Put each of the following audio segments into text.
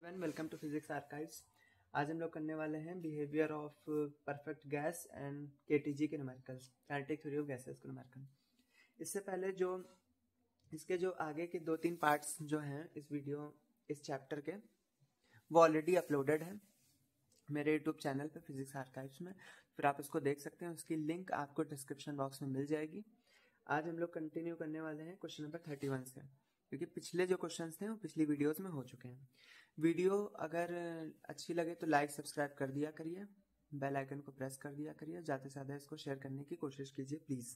Everyone, welcome to physics archives. आज हम लोग करने वाले हैं behaviour of perfect gas and KTG के numericals, kinetic theory of gases के न्यूमेरिकल। इससे पहले जो इसके जो आगे के 2-3 पार्ट्स जो हैं इस चैप्टर के, वो ऑलरेडी अपलोडेड है मेरे यूट्यूब चैनल पे फिजिक्स आर्काइव्स में, फिर आप इसको देख सकते हैं। उसकी लिंक आपको डिस्क्रिप्शन बॉक्स में मिल जाएगी। आज हम लोग कंटिन्यू करने वाले हैं क्वेश्चन नंबर 31 से, क्योंकि पिछले जो क्वेश्चंस थे वो पिछली वीडियोस में हो चुके हैं। वीडियो अगर अच्छी लगे तो लाइक सब्सक्राइब कर दिया करिए, बेल आइकन को प्रेस कर दिया करिए, ज़्यादा से ज़्यादा इसको शेयर करने की कोशिश कीजिए please.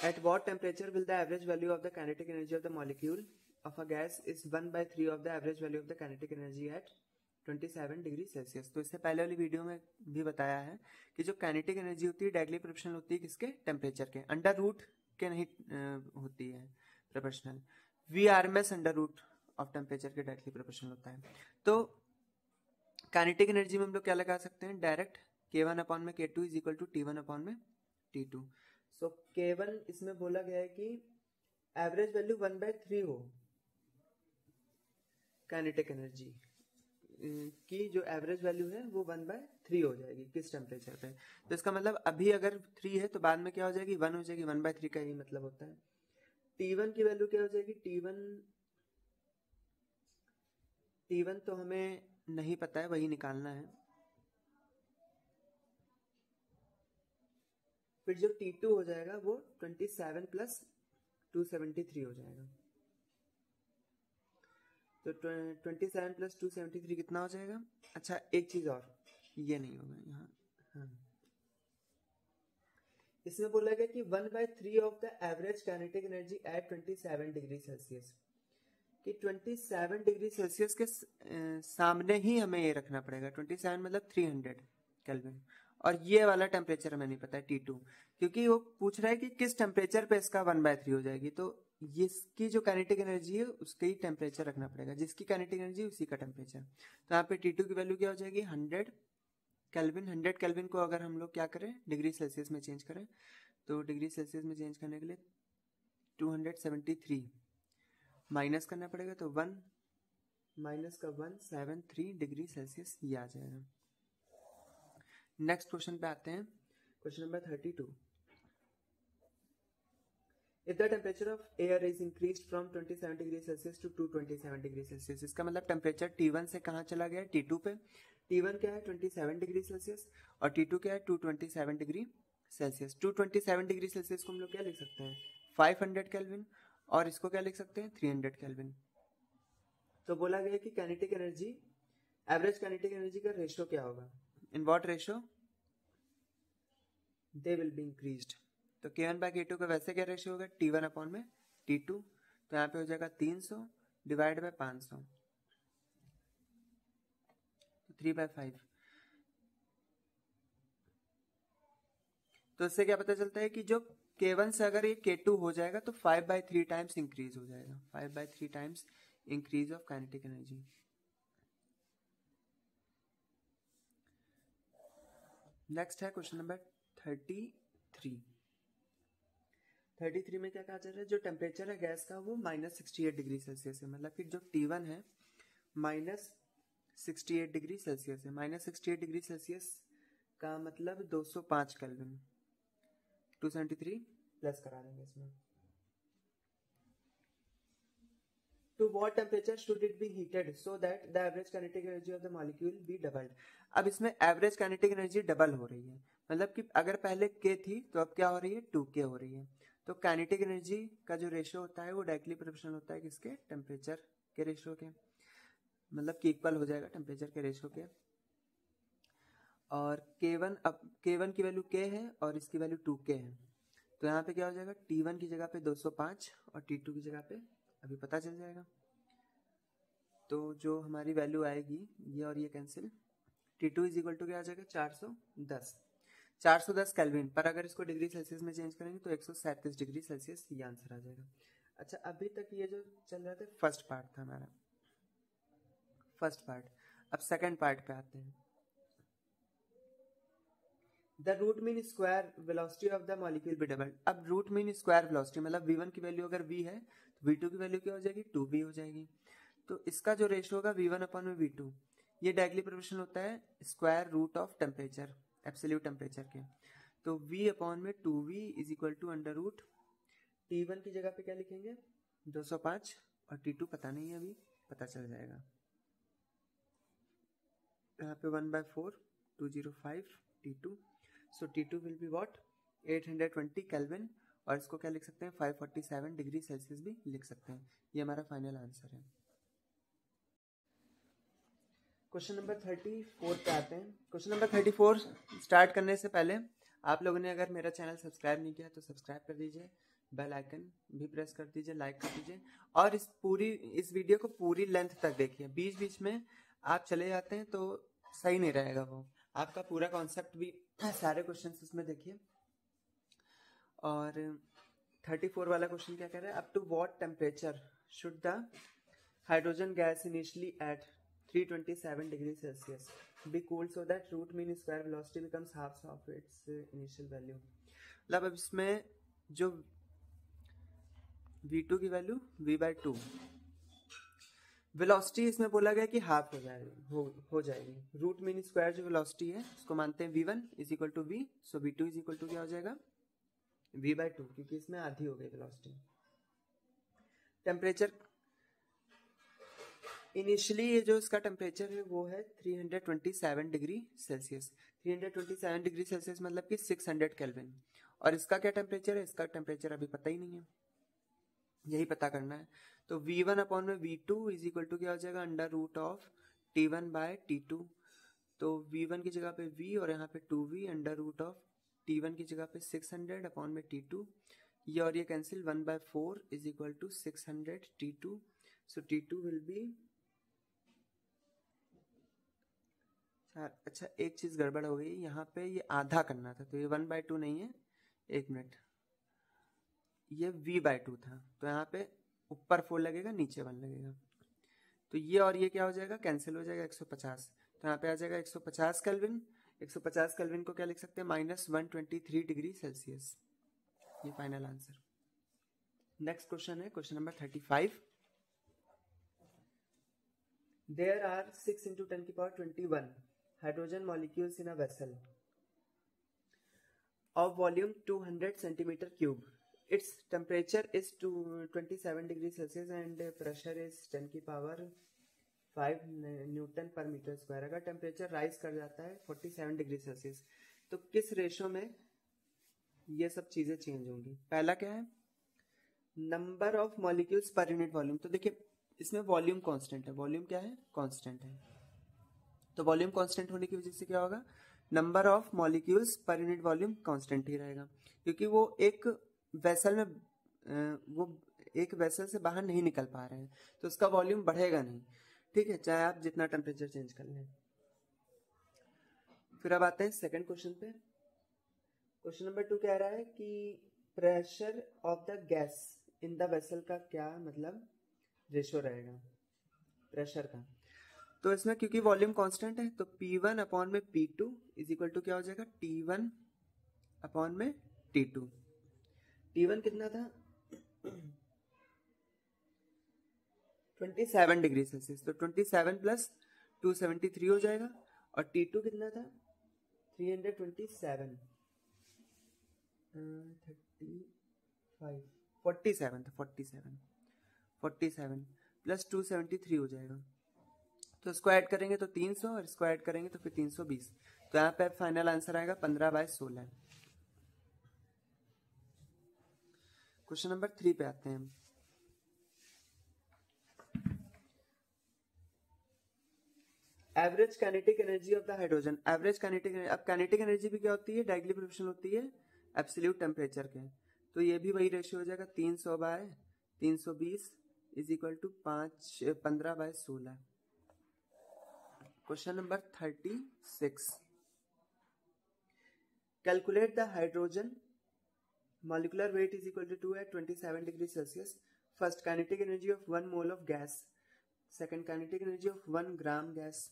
At what temperature will the average value of the kinetic energy of the molecule of a gas is 1/3 of the average value of the kinetic energy at 27 degree Celsius. तो इससे पहले वाली video में भी बताया है कि जो काइनेटिक एनर्जी होती है डायरेक्टली प्रोपोर्शनल होती है किसके, टेम्परेचर के। अंडर रूट के नहीं होती है proportional, VRMS under root of temperature के डायरेक्टली प्रोपोर्शनल होता है। तो काइनेटिक एनर्जी में हम लोग क्या लगा सकते हैं, direct K1/K2 is equal to T1/T2। So K1 इसमें बोला गया है कि एवरेज वैल्यू 1/3 हो काइनेटिक एनर्जी की, जो एवरेज वैल्यू है वो 1/3 हो जाएगी किस टेम्परेचर पे। तो इसका मतलब अभी अगर 3 है तो बाद में क्या हो जाएगी, 1 हो जाएगी। 1/3 का ही मतलब होता है। T1 की वैल्यू क्या हो जाएगी, T1 तो हमें नहीं पता है, वही निकालना है। फिर जो T2 हो जाएगा वो 27 + 273 हो जाएगा। तो 27 + 273 कितना हो जाएगा। अच्छा, एक चीज और, ये नहीं होगा यहाँ। हाँ, इसमें बोला गया कि 1/3 of the average kinetic energy at 27 degree Celsius, कि 27 डिग्री सेल्सियस के सामने ही हमें ये रखना पड़ेगा। 27 मतलब 300 केल्विन, और ये वाला टेम्परेचर हमें नहीं पता है T2, क्योंकि वो पूछ रहा है कि किस टेम्परेचर पे इसका 1/3 हो जाएगी। तो इसकी जो काइनेटिक एनर्जी है उसका ही टेम्परेचर रखना पड़ेगा, जिसकी काइनेटिक एनर्जी उसी का टेम्परेचर। तो यहाँ पे T2 की वैल्यू क्या हो जाएगी, 100 केल्विन। 100 केल्विन को अगर हम लोग क्या करें, डिग्री सेल्सियस में चेंज करें, तो डिग्री सेल्सियस में चेंज करने के लिए 273 माइनस करना पड़ेगा, तो 1 माइनस का 173 डिग्री सेल्सियस ये आ जाएगा। नेक्स्ट क्वेश्चन पे आते हैं, question number 32। If the temperature of air is increased from 27 degree Celsius to 227 degree Celsius, इसका मतलब टेम्परेचर T1 से कहाँ चला गया, T2 पे। T1 क्या है 27 डिग्री सेल्सियस और T2 क्या है 227 डिग्री सेल्सियस। 227 डिग्री सेल्सियस को हम लोग क्या लिख सकते हैं, 500 केल्विन, और इसको क्या लिख सकते हैं, 300 केल्विन। तो बोला गया कि kinetic energy, average kinetic energy का रेशियो क्या होगा, in what ratio they will be increased. तो K1/K2 का वैसे क्या रेशियो होगा, T1/T2। तो यहाँ पे हो जाएगा 300 डिवाइड बाय 500, तो 3/5। तो इससे क्या पता चलता है कि जो K1 से अगर ये K2 हो जाएगा तो 5/3 टाइम्स इंक्रीज हो जाएगा, 5/3 times increase of kinetic energy. Next है क्वेश्चन नंबर 33। 33 में क्या कहा जा रहा है, जो टेम्परेचर है गैस का वो -68 डिग्री सेल्सियस है। मतलब कि जो T1 है -68 डिग्री सेल्सियस है। -68 डिग्री सेल्सियस का मतलब 205 केल्विन। 273 प्लस करा देंगे इसमें। To what temperature should it be heated so that the average kinetic energy of the molecule be doubled? अब इसमें एवरेज काइनेटिक एनर्जी डबल हो रही है, मतलब कि अगर पहले K थी तो अब क्या हो रही है, 2K हो रही है। तो काइनेटिक एनर्जी का जो रेशियो होता है वो डायरेक्टली प्रोपोर्शनल होता है किसके, टेम्परेचर के रेशियो के, मतलब कि इक्वल हो जाएगा टेम्परेचर के रेशियो के। और K1, अब K1 की वैल्यू K है और इसकी वैल्यू 2K है, तो यहाँ पे क्या हो जाएगा, T1 की जगह पे 205 और T2 की जगह पे अभी पता चल जाएगा। तो जो हमारी वैल्यू आएगी ये और ये cancel, T2 is equal to क्या आ जाएगा, 410 केल्विन। पर अगर इसको डिग्री सेल्सियस में चेंज करेंगे तो 137 डिग्री सेल्सियस ये आंसर आ जाएगा। अच्छा, अभी तक ये जो चल रहा था फर्स्ट पार्ट था हमारा, फर्स्ट पार्ट। अब सेकंड पार्ट पे आते हैं। The root mean square velocity of the molecule be doubled. अब रूट मीन स्क्वायर वेलोसिटी मतलब V1 की वैल्यू अगर V है तो V2 की वैल्यू क्या हो जाएगी, 2V हो जाएगी। तो इसका जो रेशियो होगा V1 अपॉन में V2, ये डायरेक्टली प्रोपोर्शनल होता है square root of temperature, absolute temperature के। तो V अपॉन में 2V is equal to under root T1 की जगह पे क्या लिखेंगे 205 और T2 पता नहीं है, अभी पता चल जाएगा। यहाँ पे 1/4 205 T2, so T2 will be what 820 kelvin, और इसको क्या लिख सकते हैं 547 डिग्री सेल्सियस भी लिख सकते हैं। ये हमारा फाइनल आंसर है। क्वेश्चन नंबर 34 पे आते हैं। क्वेश्चन नंबर 34 स्टार्ट करने से पहले आप लोगों ने अगर मेरा चैनल सब्सक्राइब नहीं किया तो सब्सक्राइब कर दीजिए, बेल आइकन भी प्रेस कर दीजिए, लाइक कर दीजिए, और इस वीडियो को पूरी लेंथ तक देखिए। बीच बीच में आप चले जाते हैं तो सही नहीं रहेगा, वो आपका पूरा कॉन्सेप्ट भी सारे क्वेश्चन उसमें देखिए। और 34 वाला क्वेश्चन क्या कह रहा है, up to what temperature should the hydrogen gas initially at 327 degree Celsius be cooled so that root mean square velocity becomes half of its initial value. मतलब अब इसमें जो V2 की वैल्यू V/2, वेलोसिटी इसमें बोला गया कि हाफ हो जाएगी। रूट मीन स्क्वायर जो वेलोसिटी है उसको मानते हैं V1 is equal to V, so V2 is equal to क्या हो जाएगा V/2, क्योंकि इसमें आधी हो गई वेलोसिटी। टेम्परेचर इनिशियली ये जो इसका टेम्परेचर है वो है 327 डिग्री सेल्सियस। 327 डिग्री सेल्सियस मतलब कि 600 केल्विन। और इसका क्या टेम्परेचर है, इसका टेम्परेचर अभी पता ही नहीं है, यही पता करना है। तो V1 अपॉन में V2 इज इक्वल टू क्या हो जाएगा अंडर रूट ऑफ T1/T2। तो V1 की जगह पे V और यहाँ पे 2V under root of T1 की जगह पे 600 अपॉन में T2, ये और ये cancel, 1/4 is equal to 600 T2, so T2 will be, अच्छा एक चीज गड़बड़ हो गई, यहाँ पे ये आधा करना था, तो ये 1/2 नहीं है, एक मिनट, ये V/2 था, तो यहाँ पे ऊपर 4 लगेगा नीचे 1 लगेगा, तो ये और ये क्या हो जाएगा कैंसिल हो जाएगा 150, तो यहाँ पे आ जाएगा 150 केल्विन। 150 केल्विन को क्या लिख सकते हैं -123 डिग्री सेल्सियस, ये फाइनल आंसर। नेक्स्ट क्वेश्चन है question number 35। There are 6 × 10⁻21 hydrogen molecules in a vessel of volume 200 centimeter cube. Its temperature is 27 degrees Celsius and pressure is 10⁵ Newton पर मीटर स्क्वायर। अगर temperature rise कर जाता है 47 degree Celsius तो किस ratio में ये सब चीजें चेंज होंगी। पहला क्या है, नंबर ऑफ मॉलिक्यूल्स पर यूनिट वॉल्यूम। तो देखिए इसमें वॉल्यूम कांस्टेंट है, वॉल्यूम क्या है कांस्टेंट है, तो वॉल्यूम कांस्टेंट होने की वजह से क्या होगा नंबर ऑफ मॉलिक्यूल्स पर यूनिट वॉल्यूम कांस्टेंट ही रहेगा, क्योंकि वो एक वेसल से बाहर नहीं निकल पा रहे हैं तो उसका वॉल्यूम बढ़ेगा नहीं, ठीक है, चाहे आप जितना टेम्परेचर चेंज कर लें। फिर अब आते हैं सेकंड क्वेश्चन पे। क्वेश्चन नंबर 2 कह रहा है कि pressure of the gas in the vessel का क्या मतलब रेशो रहेगा प्रेशर का। तो इसमें क्योंकि वॉल्यूम कांस्टेंट है तो P1 अपॉन में P2 इज इक्वल टू क्या हो जाएगा T1 अपॉन में T2। T1 कितना था 27 डिग्री सेल्सियस, तो 27 + 273 हो जाएगा, और T2 कितना था 327 47 + 273 हो जाएगा, तो इसको ऐड करेंगे तो 300 और इसको ऐड करेंगे तो फिर 320, तो यहाँ पे फाइनल आंसर आएगा 15/16। क्वेश्चन नंबर 3 पे आते हैं। Average kinetic energy of the hydrogen. Average kinetic, अब काइनेटिक एनर्जी भी क्या होती है डायरेक्टली प्रोपोर्शनल होती है एब्सोल्यूट टेम्परेचर के, तो ये भी वही रेशियो हो जाएगा 300/320 is equal to 15/16। Question number 36। Calculate the hydrogen molecular weight is equal to 2 at 27 degree Celsius. First kinetic energy of 1 mole of gas, second kinetic energy of 1 gram gas,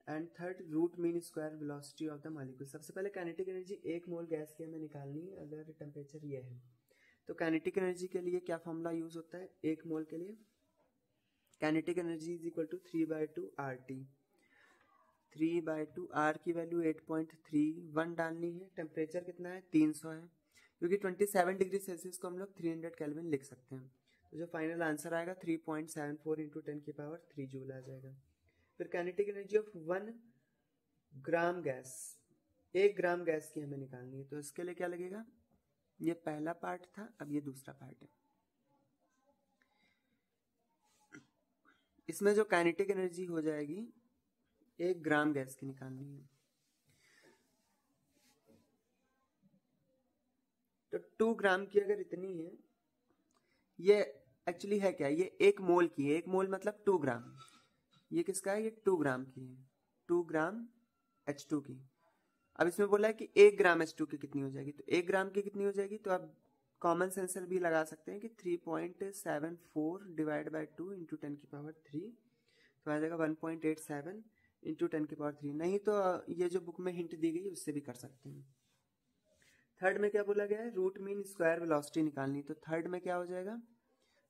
and third root mean square velocity of the molecule. सबसे पहले kinetic energy 1 मोल gas की हमें निकालनी है अगर temperature ये है, तो काइनेटिक एनर्जी के लिए क्या फॉर्मूला यूज होता है 1 मोल के लिए kinetic energy is equal to 3/2 RT। 3/2 R की वैल्यू 8.31 डालनी है। टेम्परेचर कितना है 300 है, क्योंकि 27 डिग्री सेल्सियस को हम लोग 300 केल्विन लिख सकते हैं। तो जो फाइनल आंसर आएगा 3.74 इंटू 10⁻³ जूल आ जाएगा। फिर kinetic energy of 1 gram gas, 1 gram gas की हमें निकालनी है। तो इसके लिए क्या लगेगा, ये पहला पार्ट था, अब ये दूसरा पार्ट है। इसमें जो काइनेटिक एनर्जी हो जाएगी 1 ग्राम गैस की निकालनी है, तो 2 ग्राम की अगर इतनी है, ये एक्चुअली है क्या, ये 1 मोल की है। 1 मोल मतलब 2 ग्राम। ये किसका है, ये 2 ग्राम की है, 2 ग्राम H2 की। अब इसमें बोला है कि 1 ग्राम H2 की कितनी हो जाएगी, तो 1 ग्राम की कितनी हो जाएगी, तो आप कॉमन सेंसर भी लगा सकते हैं कि 3.74 डिवाइड बाई 2 इंटू 10⁻³ तो आ जाएगा 1.87 इंटू 10⁻³। नहीं तो ये जो बुक में हिंट दी गई उससे भी कर सकते हैं। थर्ड में क्या बोला गया है, रूट मीन स्क्वायर वेलोसिटी निकालनी। तो थर्ड में क्या हो जाएगा,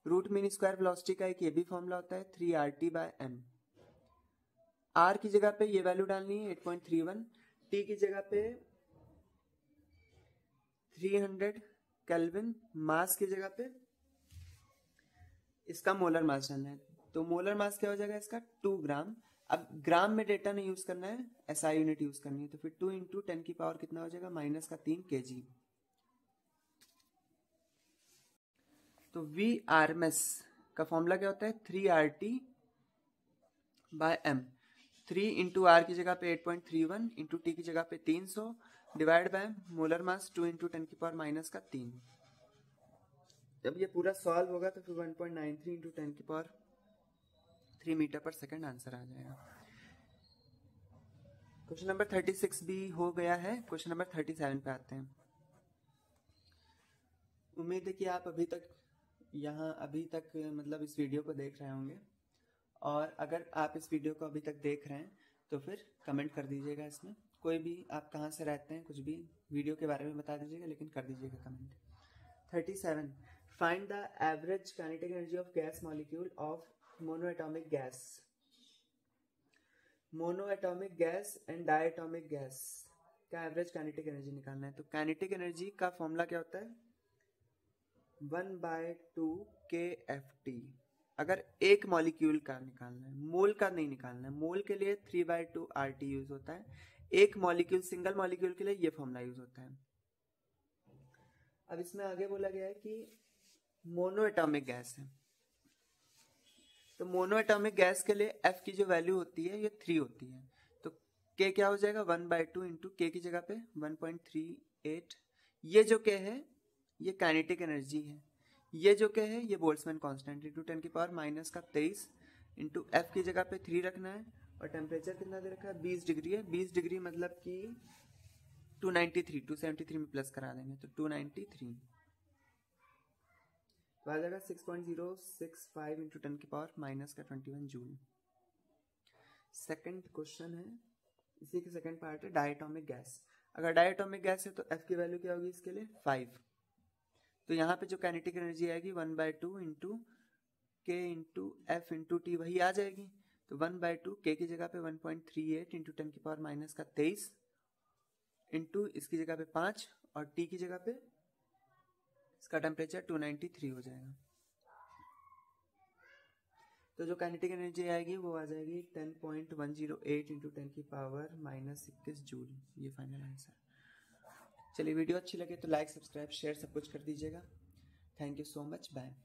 रूट मीन स्क्वायर वेलोसिटी का एक ये भी फॉर्मूला होता है 3RT/m। R की जगह पे ये वैल्यू डालनी है 8.31, T की जगह पे 300 केल्विन, मास की जगह पे इसका मोलर मास डालना है। तो मोलर मास क्या हो जाएगा इसका 2 ग्राम। अब ग्राम में डेटा नहीं यूज करना है, SI यूनिट यूज करनी है। तो फिर 2 इंटू 10 की पावर कितना हो जाएगा -3 kg। तो VRMS का फॉर्मूला क्या होता है 3RT/m। 3 इंटू R की जगह पे 8.31 इंटू T की जगह पे 300 divide by molar mass 2 into 10⁻³ जब ये पूरा सॉल्व होगा तो फिर 1.93 इंटू 10⁻³ मीटर पर सेकेंड आंसर आ जाएगा। क्वेश्चन नंबर 36 भी हो गया है। क्वेश्चन नंबर 37 पे आते हैं। उम्मीद है कि आप अभी तक मतलब इस वीडियो को देख रहे होंगे, और अगर आप इस वीडियो को अभी तक देख रहे हैं तो फिर कमेंट कर दीजिएगा। इसमें कोई भी आप कहाँ से रहते हैं, कुछ भी वीडियो के बारे में बता दीजिएगा, लेकिन कर दीजिएगा comment. 37, find the average kinetic energy of gas molecule of monoatomic gas. Monoatomic gas and diatomic gas का एवरेज काइनेटिक एनर्जी निकालना है। तो काइनेटिक एनर्जी का फॉर्मूला क्या होता है 1/2 kFT। अगर एक मॉलिक्यूल का निकालना है, मोल का नहीं निकालना है। मोल के लिए 3/2 RT यूज होता है। एक मॉलिक्यूल, सिंगल मॉलिक्यूल के लिए ये फॉर्मूला यूज होता है। अब इसमें आगे बोला गया है कि मोनोएटॉमिक गैस है, तो मोनोएटॉमिक गैस के लिए F की जो वैल्यू होती है ये 3 होती है। तो K क्या हो जाएगा 1/2 इंटू K की जगह पे 1.38। ये जो K है ये काइनेटिक एनर्जी है। ये जो क्या है ये Boltzmann constant into 10⁻23 into F की जगह पे 3 रखना है। और टेम्परेचर कितना दे रखा है 20 डिग्री है। 20 डिग्री मतलब कि 273 में प्लस करा देंगे तो 293 तो आ जाएगा 6.065 इंटू 10⁻⁻21 जूल। सेकंड क्वेश्चन है, इसी के सेकंड पार्ट है डायटोमिक गैस। अगर डायटोमिक गैस है तो F की वैल्यू क्या होगी इसके लिए 5। तो यहाँ पे जो काइनेटिक एनर्जी आएगी 1/2 into K into F into T वही आ जाएगी। तो 1/2 K की जगह पे 1.38 इंटू 10⁻⁻23 इंटू इसकी जगह पे 5 और T की जगह पे इसका टेम्परेचर 293 हो जाएगा। तो जो काइनेटिक एनर्जी आएगी वो आ जाएगी 10.108 इंटू 10⁻⁻21 जूल। ये फाइनल आंसर। चलिए वीडियो अच्छी लगे तो लाइक, सब्सक्राइब, शेयर सब कुछ कर दीजिएगा। Thank you so much, bye.